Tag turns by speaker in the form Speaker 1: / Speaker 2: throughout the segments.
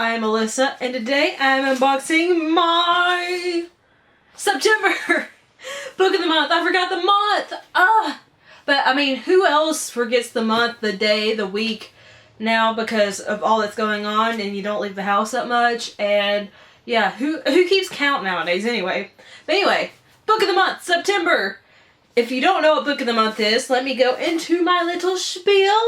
Speaker 1: I'm Alyssa, and today I'm unboxing my September book of the month. I forgot the month! But I mean, who else forgets the month, the day, the week now because of all that's going on and you don't leave the house that much? And yeah, who keeps count nowadays anyway? But anyway, book of the month, September! If you don't know what book of the month is, let me go into my little spiel.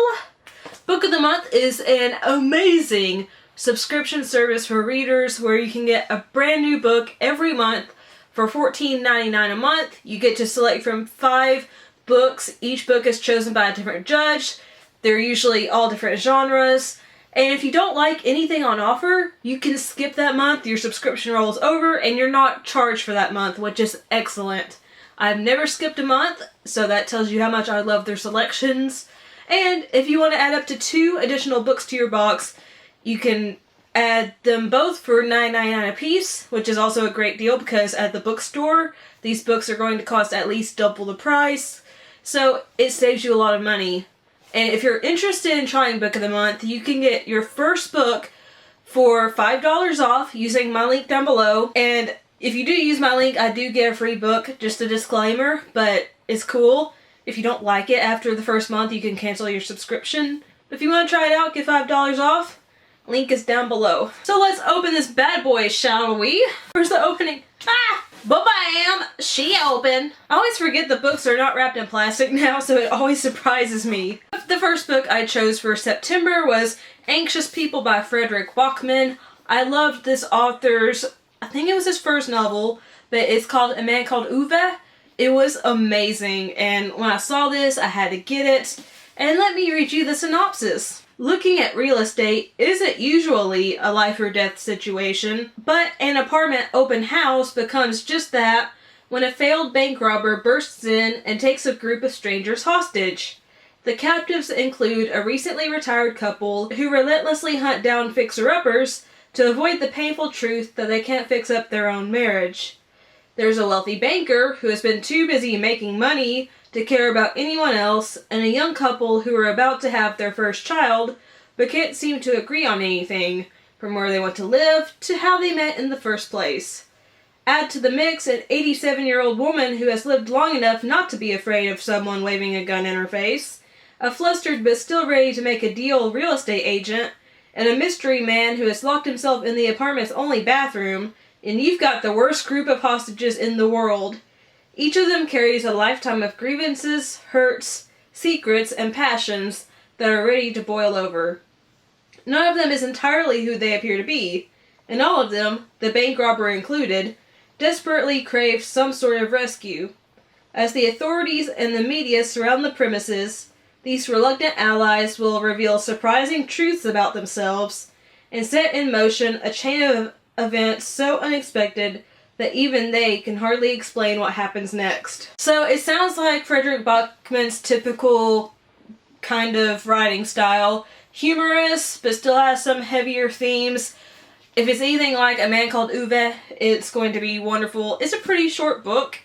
Speaker 1: Book of the Month is an amazing subscription service for readers where you can get a brand new book every month for $14.99 a month. You get to select from 5 books. Each book is chosen by a different judge. They're usually all different genres. And if you don't like anything on offer, you can skip that month. Your subscription rolls over and you're not charged for that month, which is excellent. I've never skipped a month, so that tells you how much I love their selections. And if you want to add up to 2 additional books to your box, you can add them both for $9.99 a piece, which is also a great deal because at the bookstore, these books are going to cost at least double the price. So it saves you a lot of money. And if you're interested in trying Book of the Month, you can get your first book for $5 off using my link down below. And if you do use my link, I do get a free book, just a disclaimer, but it's cool. If you don't like it after the first month, you can cancel your subscription. But if you want to try it out, get $5 off. Link is down below. So let's open this bad boy, shall we? Where's the opening? Ah! Ba-bam! She open. I always forget the books are not wrapped in plastic now, so it always surprises me. The first book I chose for September was Anxious People by Frederick Bachman. I loved this author's, I think it was his first novel, but it's called A Man Called Ube. It was amazing, and when I saw this, I had to get it. And let me read you the synopsis. Looking at real estate isn't usually a life or death situation, but an apartment open house becomes just that when a failed bank robber bursts in and takes a group of strangers hostage. The captives include a recently retired couple who relentlessly hunt down fixer-uppers to avoid the painful truth that they can't fix up their own marriage. There's a wealthy banker who has been too busy making money to care about anyone else, and a young couple who are about to have their first child, but can't seem to agree on anything, from where they want to live to how they met in the first place. Add to the mix an 87-year-old woman who has lived long enough not to be afraid of someone waving a gun in her face, a flustered but still ready to make a deal real estate agent, and a mystery man who has locked himself in the apartment's only bathroom, and you've got the worst group of hostages in the world. Each of them carries a lifetime of grievances, hurts, secrets, and passions that are ready to boil over. None of them is entirely who they appear to be, and all of them, the bank robber included, desperately crave some sort of rescue. As the authorities and the media surround the premises, these reluctant allies will reveal surprising truths about themselves and set in motion a chain of events so unexpected that even they can hardly explain what happens next. So it sounds like Frederick Bachman's typical kind of writing style. Humorous, but still has some heavier themes. If it's anything like A Man Called Ube, it's going to be wonderful. It's a pretty short book.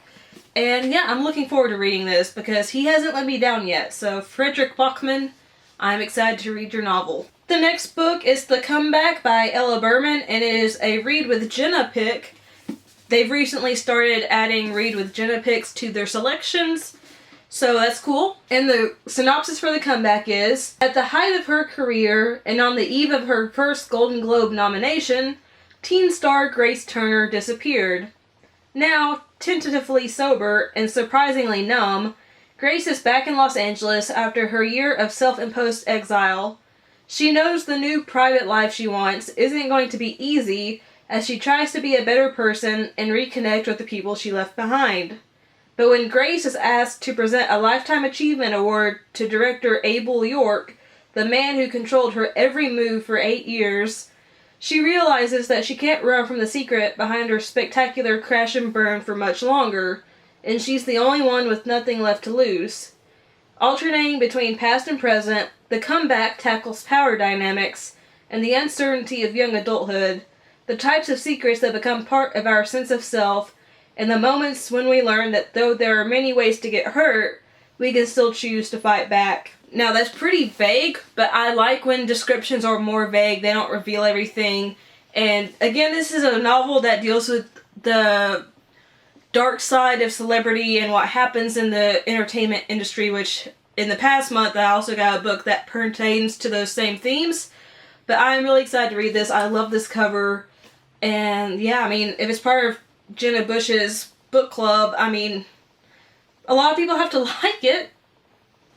Speaker 1: And yeah, I'm looking forward to reading this because he hasn't let me down yet. So Frederick Bachman, I'm excited to read your novel. The next book is The Comeback by Ella Berman, and it is a Read with Jenna pick. They've recently started adding Read with Jenna picks to their selections, so that's cool. And the synopsis for The Comeback is, at the height of her career and on the eve of her first Golden Globe nomination, teen star Grace Turner disappeared. Now, tentatively sober and surprisingly numb, Grace is back in Los Angeles after her year of self-imposed exile. She knows the new private life she wants isn't going to be easy as she tries to be a better person and reconnect with the people she left behind. But when Grace is asked to present a Lifetime Achievement Award to director Abel York, the man who controlled her every move for 8 years, she realizes that she can't run from the secret behind her spectacular crash and burn for much longer, and she's the only one with nothing left to lose. Alternating between past and present, The Comeback tackles power dynamics and the uncertainty of young adulthood, the types of secrets that become part of our sense of self, and the moments when we learn that though there are many ways to get hurt, we can still choose to fight back. Now that's pretty vague, but I like when descriptions are more vague. They don't reveal everything. And again, this is a novel that deals with the dark side of celebrity and what happens in the entertainment industry, which in the past month I also got a book that pertains to those same themes. But I'm really excited to read this. I love this cover. And yeah, I mean, if it's part of Jenna Bush's book club, I mean, a lot of people have to like it.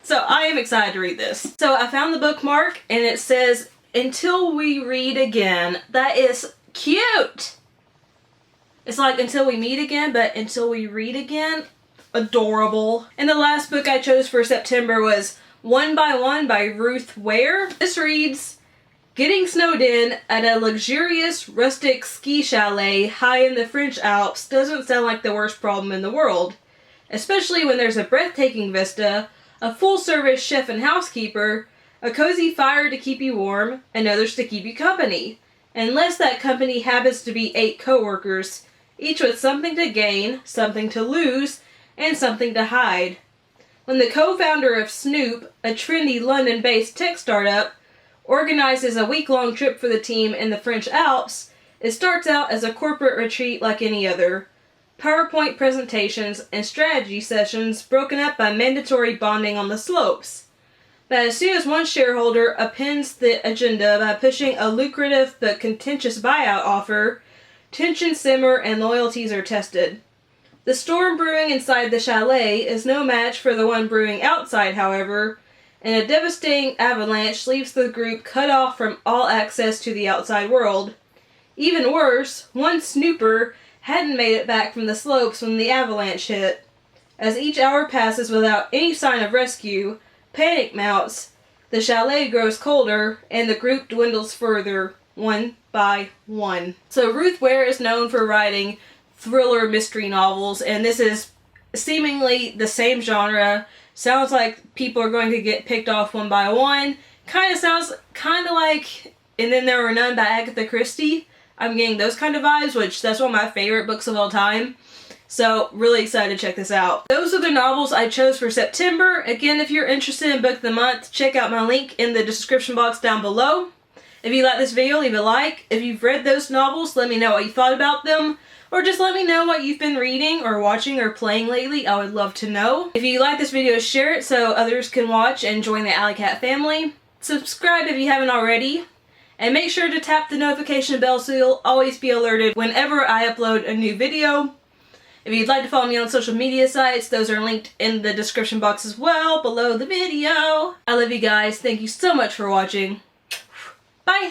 Speaker 1: So I am excited to read this. So I found the bookmark and it says, "Until we read again." That is cute. It's like until we meet again, but until we read again. Adorable. And the last book I chose for September was One by One by Ruth Ware. This reads, "Getting snowed in at a luxurious rustic ski chalet high in the French Alps doesn't sound like the worst problem in the world. Especially when there's a breathtaking vista, a full-service chef and housekeeper, a cozy fire to keep you warm, and others to keep you company. Unless that company happens to be 8 co-workers, each with something to gain, something to lose, and something to hide. When the co-founder of Snoop, a trendy London-based tech startup, organizes a week-long trip for the team in the French Alps, it starts out as a corporate retreat like any other. PowerPoint presentations and strategy sessions broken up by mandatory bonding on the slopes. But as soon as one shareholder appends the agenda by pushing a lucrative but contentious buyout offer, tensions simmer and loyalties are tested. The storm brewing inside the chalet is no match for the one brewing outside, however, and a devastating avalanche leaves the group cut off from all access to the outside world. Even worse, one snooper hadn't made it back from the slopes when the avalanche hit. As each hour passes without any sign of rescue, panic mounts, the chalet grows colder, and the group dwindles further, one by one." So Ruth Ware is known for writing thriller mystery novels, and this is seemingly the same genre. Sounds like people are going to get picked off one by one. Sounds like And Then There Were None by Agatha Christie. I'm getting those kind of vibes, which that's one of my favorite books of all time. So, really excited to check this out. Those are the novels I chose for September. Again, if you're interested in Book of the Month, check out my link in the description box down below. If you like this video, leave a like. If you've read those novels, let me know what you thought about them. Or just let me know what you've been reading or watching or playing lately. I would love to know. If you like this video, share it so others can watch and join the Alycat family. Subscribe if you haven't already. And make sure to tap the notification bell so you'll always be alerted whenever I upload a new video. If you'd like to follow me on social media sites, those are linked in the description box as well below the video. I love you guys. Thank you so much for watching.